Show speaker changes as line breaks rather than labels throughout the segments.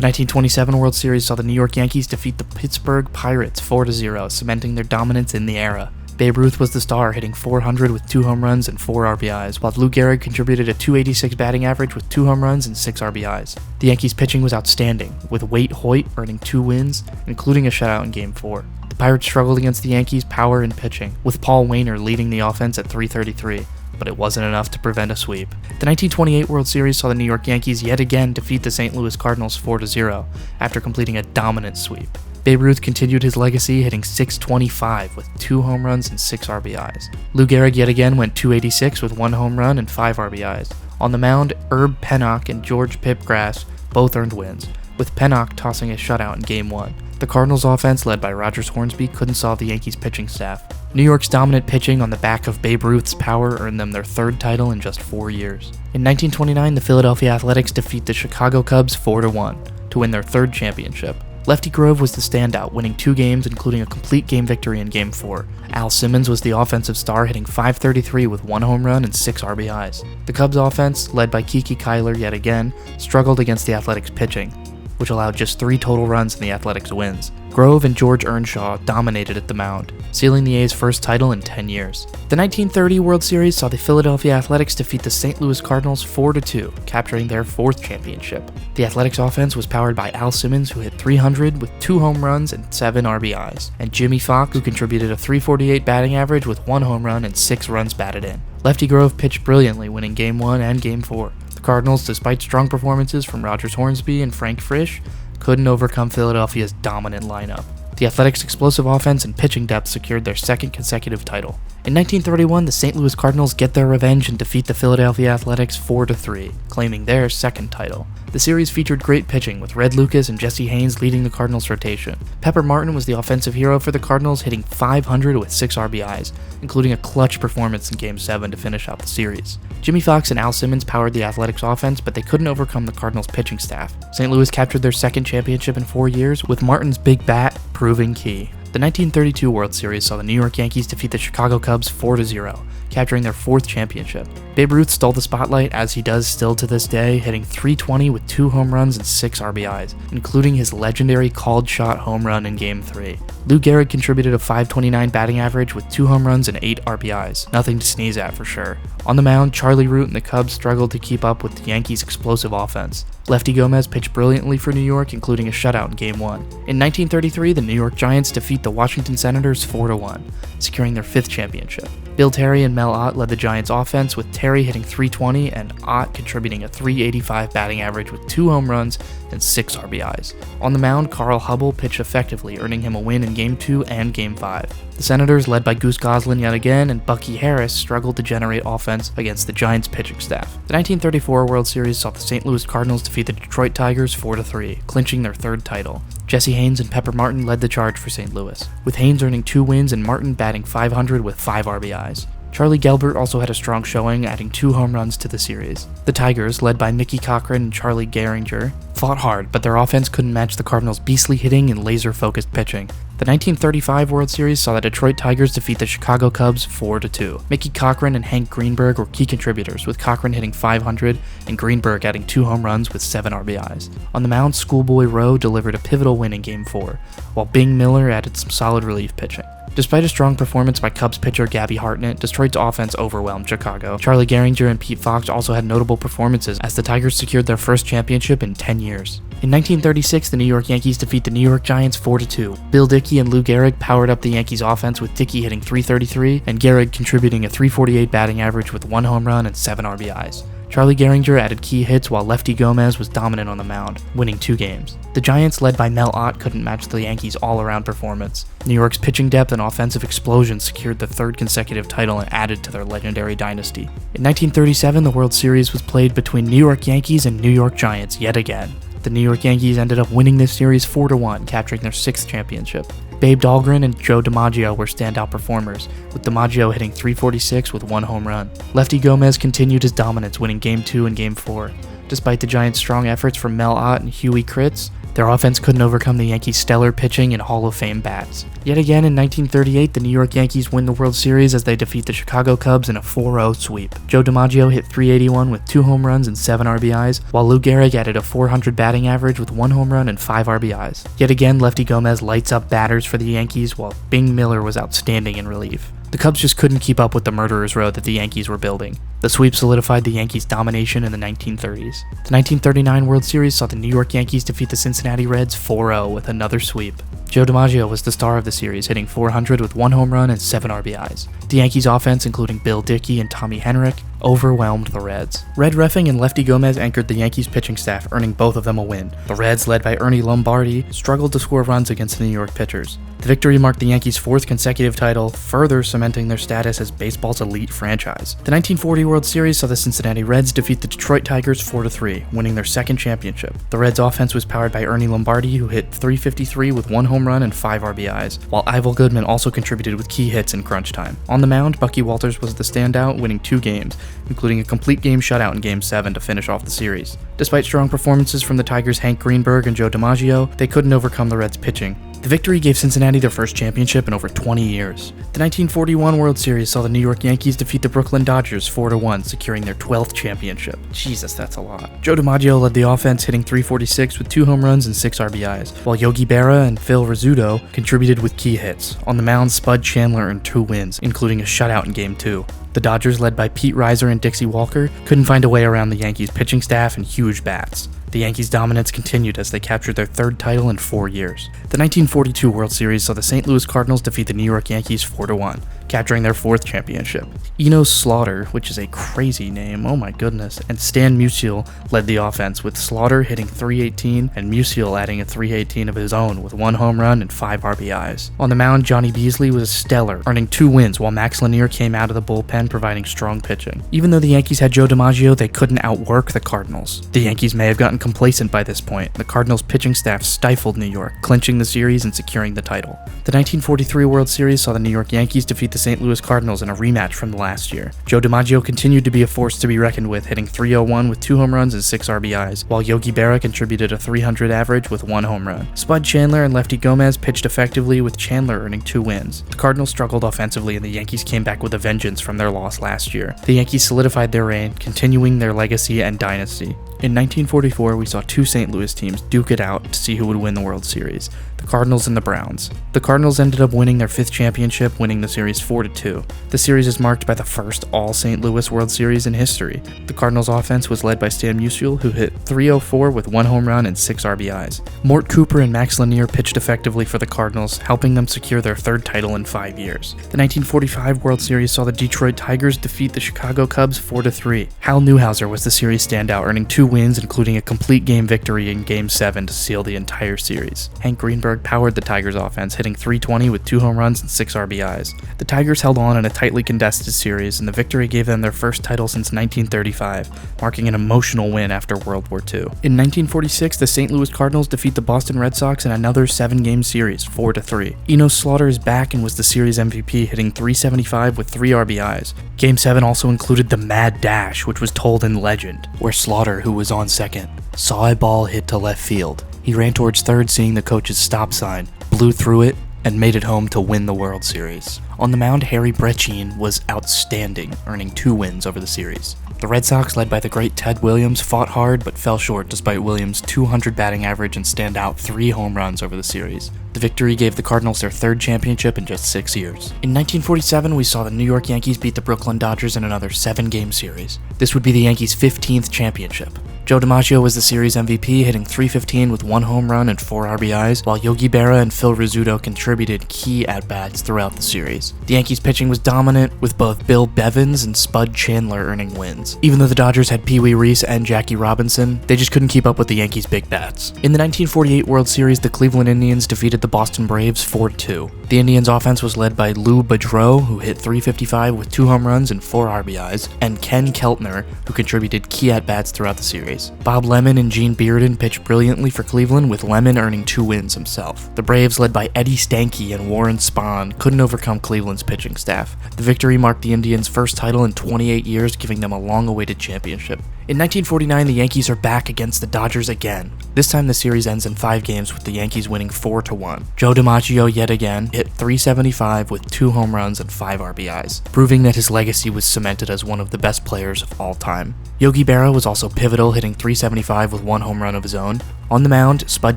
The 1927 World Series saw the New York Yankees defeat the Pittsburgh Pirates 4-0, cementing their dominance in the era. Babe Ruth was the star, hitting .400 with 2 home runs and 4 RBIs, while Lou Gehrig contributed a .286 batting average with 2 home runs and 6 RBIs. The Yankees' pitching was outstanding, with Waite Hoyt earning 2 wins, including a shutout in Game 4. The Pirates struggled against the Yankees' power and pitching, with Paul Waner leading the offense at .333, but it wasn't enough to prevent a sweep. The 1928 World Series saw the New York Yankees yet again defeat the St. Louis Cardinals 4-0 after completing a dominant sweep. Babe Ruth continued his legacy, hitting .625 with 2 home runs and 6 RBIs. Lou Gehrig yet again went .286 with 1 home run and 5 RBIs. On the mound, Herb Pennock and George Pipgrass both earned wins, with Pennock tossing a shutout in Game 1. The Cardinals' offense, led by Rogers Hornsby, couldn't solve the Yankees' pitching staff. New York's dominant pitching on the back of Babe Ruth's power earned them their 3rd title in just 4 years. In 1929, the Philadelphia Athletics defeat the Chicago Cubs 4-1 to win their 3rd championship. Lefty Grove was the standout, winning 2 games, including a complete game victory in Game 4. Al Simmons was the offensive star, hitting .533 with 1 home run and 6 RBIs. The Cubs' offense, led by Kiki Kyler yet again, struggled against the Athletics' pitching, which allowed just 3 total runs in the Athletics' wins. Grove and George Earnshaw dominated at the mound, sealing the A's first title in 10 years. The 1930 World Series saw the Philadelphia Athletics defeat the St. Louis Cardinals 4-2, capturing their 4th championship. The Athletics offense was powered by Al Simmons, who hit .300 with 2 home runs and 7 RBIs, and Jimmy Fox, who contributed a .348 batting average with 1 home run and 6 runs batted in. Lefty Grove pitched brilliantly, winning Game 1 and Game 4. The Cardinals, despite strong performances from Rogers Hornsby and Frank Frisch, couldn't overcome Philadelphia's dominant lineup. The Athletics' explosive offense and pitching depth secured their 2nd consecutive title. In 1931, the St. Louis Cardinals get their revenge and defeat the Philadelphia Athletics 4-3, claiming their 2nd title. The series featured great pitching, with Red Lucas and Jesse Haynes leading the Cardinals' rotation. Pepper Martin was the offensive hero for the Cardinals, hitting .500 with 6 RBIs, including a clutch performance in Game 7 to finish out the series. Jimmy Fox and Al Simmons powered the Athletics' offense, but they couldn't overcome the Cardinals' pitching staff. St. Louis captured their 2nd championship in 4 years, with Martin's big bat proving key. The 1932 World Series saw the New York Yankees defeat the Chicago Cubs 4-0, capturing their 4th championship. Babe Ruth stole the spotlight, as he does still to this day, hitting .320 with 2 home runs and 6 RBIs, including his legendary called shot home run in Game 3. Lou Gehrig contributed a .529 batting average with 2 home runs and 8 RBIs, nothing to sneeze at for sure. On the mound, Charlie Root and the Cubs struggled to keep up with the Yankees' explosive offense. Lefty Gomez pitched brilliantly for New York, including a shutout in Game 1. In 1933, the New York Giants defeat the Washington Senators 4-1, securing their 5th championship. Bill Terry and Mel Ott led the Giants' offense, with Terry hitting .320 and Ott contributing a .385 batting average with 2 home runs and 6 RBIs. On the mound, Carl Hubble pitched effectively, earning him a win in Game 2 and Game 5. The Senators, led by Goose Goslin yet again, and Bucky Harris, struggled to generate offense against the Giants' pitching staff. The 1934 World Series saw the St. Louis Cardinals defeat the Detroit Tigers 4-3, clinching their 3rd title. Jesse Haynes and Pepper Martin led the charge for St. Louis, with Haynes earning 2 wins and Martin batting .500 with 5 RBIs. Charlie Gelbert also had a strong showing, adding 2 home runs to the series. The Tigers, led by Mickey Cochran and Charlie Gehringer, fought hard, but their offense couldn't match the Cardinals' beastly hitting and laser-focused pitching. The 1935 World Series saw the Detroit Tigers defeat the Chicago Cubs 4-2. Mickey Cochran and Hank Greenberg were key contributors, with Cochran hitting .500 and Greenberg adding 2 home runs with 7 RBIs. On the mound, Schoolboy Rowe delivered a pivotal win in Game 4, while Bing Miller added some solid relief pitching. Despite a strong performance by Cubs pitcher Gabby Hartnett, Detroit's offense overwhelmed Chicago. Charlie Gehringer and Pete Fox also had notable performances as the Tigers secured their 1st championship in 10 years. In 1936, the New York Yankees defeat the New York Giants 4-2. Bill Dickey and Lou Gehrig powered up the Yankees' offense, with Dickey hitting .333 and Gehrig contributing a .348 batting average with 1 home run and 7 RBIs. Charlie Gehringer added key hits, while Lefty Gomez was dominant on the mound, winning 2 games. The Giants, led by Mel Ott, couldn't match the Yankees' all-around performance. New York's pitching depth and offensive explosion secured the 3rd consecutive title and added to their legendary dynasty. In 1937, the World Series was played between New York Yankees and New York Giants yet again. The New York Yankees ended up winning this series 4-1, capturing their 6th championship. Babe Dahlgren and Joe DiMaggio were standout performers, with DiMaggio hitting .346 with 1 home run. Lefty Gomez continued his dominance, winning Game 2 and Game 4. Despite the Giants' strong efforts from Mel Ott and Huey Kritz, Their offense couldn't overcome the Yankees' stellar pitching and Hall of Fame bats. Yet again in 1938, the New York Yankees win the World Series as they defeat the Chicago Cubs in a 4-0 sweep. Joe DiMaggio hit .381 with 2 home runs and 7 RBIs, while Lou Gehrig added a .400 batting average with 1 home run and 5 RBIs. Yet again, Lefty Gomez lights up batters for the Yankees, while Bing Miller was outstanding in relief. The Cubs just couldn't keep up with the murderer's row that the Yankees were building. The sweep solidified the Yankees' domination in the 1930s. The 1939 World Series saw the New York Yankees defeat the Cincinnati Reds 4-0 with another sweep. Joe DiMaggio was the star of the series, hitting .400 with 1 home run and 7 RBIs. The Yankees' offense, including Bill Dickey and Tommy Henrich, overwhelmed the Reds. Red Reffing and Lefty Gomez anchored the Yankees' pitching staff, earning both of them a win. The Reds, led by Ernie Lombardi, struggled to score runs against the New York pitchers. The victory marked the Yankees' 4th consecutive title, further cementing their status as baseball's elite franchise. The 1940 World Series saw the Cincinnati Reds defeat the Detroit Tigers 4-3, winning their 2nd championship. The Reds' offense was powered by Ernie Lombardi, who hit .353 with 1 home run and 5 RBIs, while Ivel Goodman also contributed with key hits in crunch time. On the mound, Bucky Walters was the standout, winning 2 games, including a complete game shutout in Game 7 to finish off the series. Despite strong performances from the Tigers' Hank Greenberg and Joe DiMaggio, they couldn't overcome the Reds' pitching. The victory gave Cincinnati their first championship in over 20 years. The 1941 World Series saw the New York Yankees defeat the Brooklyn Dodgers 4-1, securing their 12th championship. Jesus, that's a lot. Joe DiMaggio led the offense, hitting .346 with 2 home runs and 6 RBIs, while Yogi Berra and Phil Rizzuto contributed with key hits. On the mound, Spud Chandler earned 2 wins, including a shutout in Game 2. The Dodgers, led by Pete Reiser and Dixie Walker, couldn't find a way around the Yankees' pitching staff and huge bats. The Yankees' dominance continued as they captured their 3rd title in 4 years. The 1942 World Series saw the St. Louis Cardinals defeat the New York Yankees 4-1, capturing their 4th championship. Enos Slaughter, which is a crazy name, oh my goodness, and Stan Musial led the offense, with Slaughter hitting .318 and Musial adding a .318 of his own with 1 home run and 5 RBIs. On the mound, Johnny Beasley was stellar, earning 2 wins, while Max Lanier came out of the bullpen providing strong pitching. Even though the Yankees had Joe DiMaggio, they couldn't outwork the Cardinals. The Yankees may have gotten complacent by this point. The Cardinals' pitching staff stifled New York, clinching the series and securing the title. The 1943 World Series saw the New York Yankees defeat the St. Louis Cardinals in a rematch from the last year. Joe DiMaggio continued to be a force to be reckoned with, hitting .301 with 2 home runs and 6 RBIs, while Yogi Berra contributed a .300 average with 1 home run. Spud Chandler and Lefty Gomez pitched effectively, with Chandler earning 2 wins. The Cardinals struggled offensively, and the Yankees came back with a vengeance from their loss last year. The Yankees solidified their reign, continuing their legacy and dynasty. In 1944, we saw 2 St. Louis teams duke it out to see who would win the World Series, the Cardinals and the Browns. The Cardinals ended up winning their 5th championship, winning the series 4-2. The series is marked by the first all-St. Louis World Series in history. The Cardinals' offense was led by Stan Musial, who hit .304 with 1 home run and 6 RBIs. Mort Cooper and Max Lanier pitched effectively for the Cardinals, helping them secure their 3rd title in 5 years. The 1945 World Series saw the Detroit Tigers defeat the Chicago Cubs 4-3. Hal Newhouser was the series standout, earning 2 wins, including a complete game victory in Game 7 to seal the entire series. Hank Greenberg powered the Tigers' offense, hitting .320 with 2 home runs and 6 RBIs. The Tigers held on in a tightly contested series, and the victory gave them their first title since 1935, marking an emotional win after World War II. In 1946, the St. Louis Cardinals defeat the Boston Red Sox in another 7-game series, 4-3. Enos Slaughter is back and was the series MVP, hitting .375 with 3 RBIs. Game 7 also included the Mad Dash, which was told in legend, where Slaughter, who was on second, saw a ball hit to left field. He ran towards third, seeing the coach's stop sign, blew through it, and made it home to win the World Series. On the mound, Harry Brechin was outstanding, earning 2 wins over the series. The Red Sox, led by the great Ted Williams, fought hard but fell short despite Williams' .200 batting average and standout 3 home runs over the series. The victory gave the Cardinals their 3rd championship in just 6 years. In 1947, we saw the New York Yankees beat the Brooklyn Dodgers in another 7-game series. This would be the Yankees' 15th championship. Joe DiMaggio was the series MVP, hitting .315 with 1 home run and 4 RBIs, while Yogi Berra and Phil Rizzuto contributed key at-bats throughout the series. The Yankees' pitching was dominant, with both Bill Bevins and Spud Chandler earning wins. Even though the Dodgers had Pee Wee Reese and Jackie Robinson, they just couldn't keep up with the Yankees' big bats. In the 1948 World Series, the Cleveland Indians defeated the Boston Braves 4-2. The Indians' offense was led by Lou Boudreau, who hit .355 with 2 home runs and 4 RBIs, and Ken Keltner, who contributed key at-bats throughout the series. Bob Lemon and Gene Bearden pitched brilliantly for Cleveland, with Lemon earning 2 wins himself. The Braves, led by Eddie Stanky and Warren Spahn, couldn't overcome Cleveland's pitching staff. The victory marked the Indians' first title in 28 years, giving them a long-awaited championship. In 1949, the Yankees are back against the Dodgers again. This time the series ends in 5 games with the Yankees winning 4-1. Joe DiMaggio yet again hit .375 with 2 home runs and 5 RBIs, proving that his legacy was cemented as one of the best players of all time. Yogi Berra was also pivotal, hitting .375 with 1 home run of his own. On the mound, Spud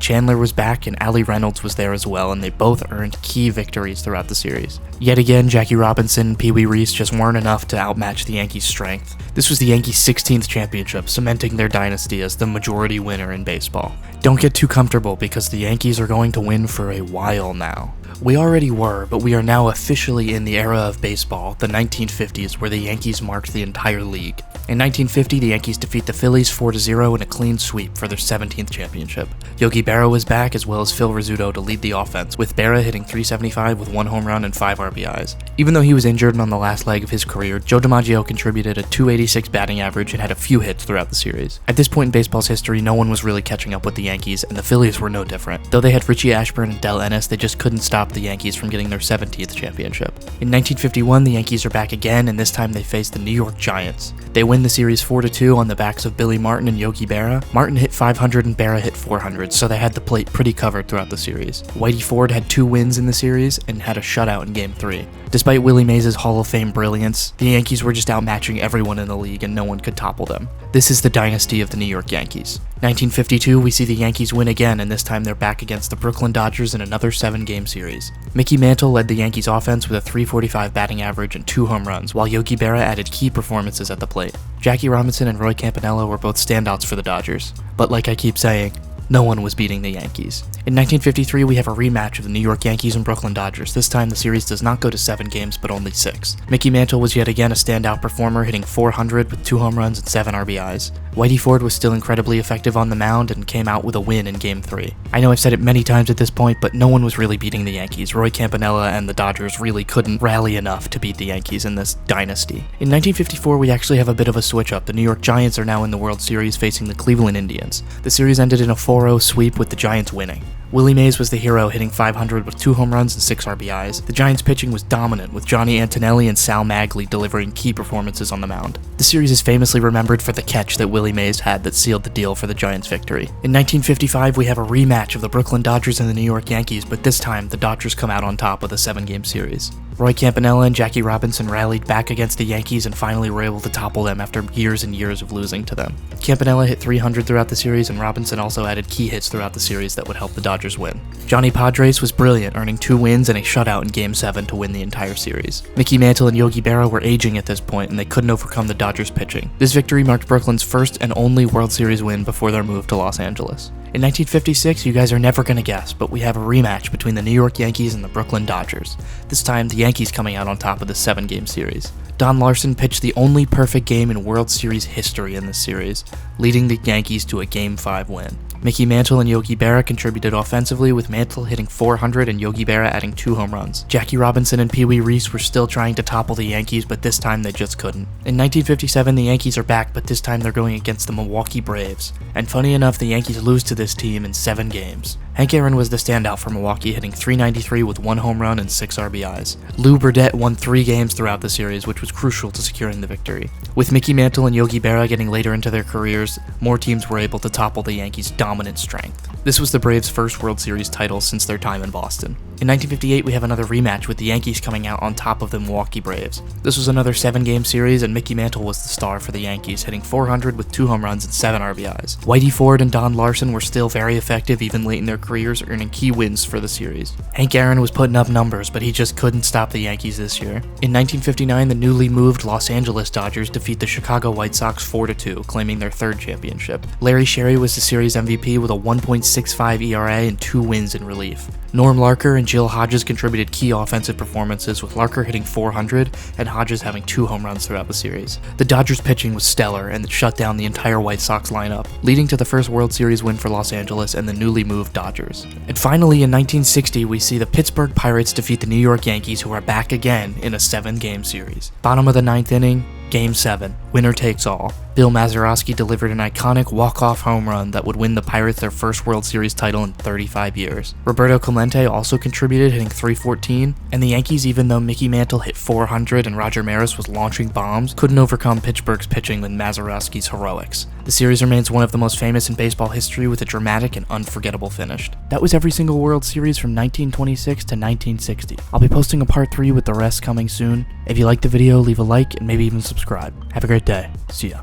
Chandler was back and Allie Reynolds was there as well, and they both earned key victories throughout the series. Yet again, Jackie Robinson and Pee Wee Reese just weren't enough to outmatch the Yankees' strength. This was the Yankees' 16th championship, cementing their dynasty as the majority winner in baseball. Don't get too comfortable because the Yankees are going to win for a while now. We already were, but we are now officially in the era of baseball, the 1950s, where the Yankees marked the entire league. In 1950, the Yankees defeat the Phillies 4-0 in a clean sweep for their 17th championship. Yogi Berra was back, as well as Phil Rizzuto to lead the offense, with Berra hitting .375 with 1 home run and 5 RBIs. Even though he was injured on the last leg of his career, Joe DiMaggio contributed a .286 batting average and had a few hits throughout the series. At this point in baseball's history, no one was really catching up with the Yankees, and the Phillies were no different. Though they had Richie Ashburn and Del Ennis, they just couldn't stop the Yankees from getting their 17th championship. In 1951, the Yankees are back again, and this time they face the New York Giants. They win the series 4-2 on the backs of Billy Martin and Yogi Berra. Martin hit .500 and Berra hit .400, so they had the plate pretty covered throughout the series. Whitey Ford had 2 wins in the series and had a shutout in Game 3. Despite Willie Mays' Hall of Fame brilliance, the Yankees were just outmatching everyone in the league and no one could topple them. This is the dynasty of the New York Yankees. 1952, we see the Yankees win again, and this time they're back against the Brooklyn Dodgers in another 7-game series. Mickey Mantle led the Yankees offense with a .345 batting average and 2 home runs, while Yogi Berra added key performances at the plate. Jackie Robinson and Roy Campanella were both standouts for the Dodgers. But like I keep saying, no one was beating the Yankees. In 1953, we have a rematch of the New York Yankees and Brooklyn Dodgers. This time, the series does not go to 7 games, but only 6. Mickey Mantle was yet again a standout performer, hitting .400 with 2 home runs and 7 RBIs. Whitey Ford was still incredibly effective on the mound and came out with a win in Game 3. I know I've said it many times at this point, but no one was really beating the Yankees. Roy Campanella and the Dodgers really couldn't rally enough to beat the Yankees in this dynasty. In 1954, we actually have a bit of a switch-up. The New York Giants are now in the World Series facing the Cleveland Indians. The series ended in a 4-0 sweep with the Giants winning. Willie Mays was the hero, hitting .500 with 2 home runs and 6 RBIs. The Giants' pitching was dominant, with Johnny Antonelli and Sal Maglie delivering key performances on the mound. The series is famously remembered for the catch that Willie Mays had that sealed the deal for the Giants' victory. In 1955, we have a rematch of the Brooklyn Dodgers and the New York Yankees, but this time, the Dodgers come out on top with a 7-game series. Roy Campanella and Jackie Robinson rallied back against the Yankees and finally were able to topple them after years and years of losing to them. Campanella hit .300 throughout the series, and Robinson also added key hits throughout the series that would help the Dodgers win. Johnny Padres was brilliant, earning 2 wins and a shutout in Game 7 to win the entire series. Mickey Mantle and Yogi Berra were aging at this point, and they couldn't overcome the Dodgers' pitching. This victory marked Brooklyn's first and only World Series win before their move to Los Angeles. In 1956, you guys are never gonna guess, but we have a rematch between the New York Yankees and the Brooklyn Dodgers. This time, the Yankees coming out on top of the 7-game series. Don Larson pitched the only perfect game in World Series history in this series, leading the Yankees to a Game 5 win. Mickey Mantle and Yogi Berra contributed offensively, with Mantle hitting .400 and Yogi Berra adding 2 home runs. Jackie Robinson and Pee Wee Reese were still trying to topple the Yankees, but this time they just couldn't. In 1957, the Yankees are back, but this time they're going against the Milwaukee Braves. And funny enough, the Yankees lose to this team in 7 games. Hank Aaron was the standout for Milwaukee, hitting .393 with 1 home run and 6 RBIs. Lou Burdett won 3 games throughout the series, which was crucial to securing the victory. With Mickey Mantle and Yogi Berra getting later into their careers, more teams were able to topple the Yankees' dominant strength. This was the Braves' first World Series title since their time in Boston. In 1958, we have another rematch with the Yankees coming out on top of the Milwaukee Braves. This was another 7-game series, and Mickey Mantle was the star for the Yankees, hitting .400 with 2 home runs and 7 RBIs. Whitey Ford and Don Larson were still very effective even late in their careers, earning key wins for the series. Hank Aaron was putting up numbers, but he just couldn't stop the Yankees this year. In 1959, the newly moved Los Angeles Dodgers defeat the Chicago White Sox 4-2, claiming their 3rd championship. Larry Sherry was the series MVP with a 1.65 ERA and 2 wins in relief. Norm Larker and Jill Hodges contributed key offensive performances, with Larker hitting .400 and Hodges having 2 home runs throughout the series. The Dodgers' pitching was stellar, and it shut down the entire White Sox lineup, leading to the first World Series win for Los Angeles and the newly moved Dodgers. And finally, in 1960, we see the Pittsburgh Pirates defeat the New York Yankees, who are back again in a 7-game series. Bottom of the 9th inning, Game 7, winner takes all. Bill Mazeroski delivered an iconic walk-off home run that would win the Pirates their first World Series title in 35 years. Roberto Clemente also contributed, hitting .314, and the Yankees, even though Mickey Mantle hit .400 and Roger Maris was launching bombs, couldn't overcome Pittsburgh's pitching with Mazeroski's heroics. The series remains one of the most famous in baseball history with a dramatic and unforgettable finish. That was every single World Series from 1926 to 1960. I'll be posting a part 3 with the rest coming soon. If you liked the video, leave a like and maybe even subscribe. Have a great day. See ya.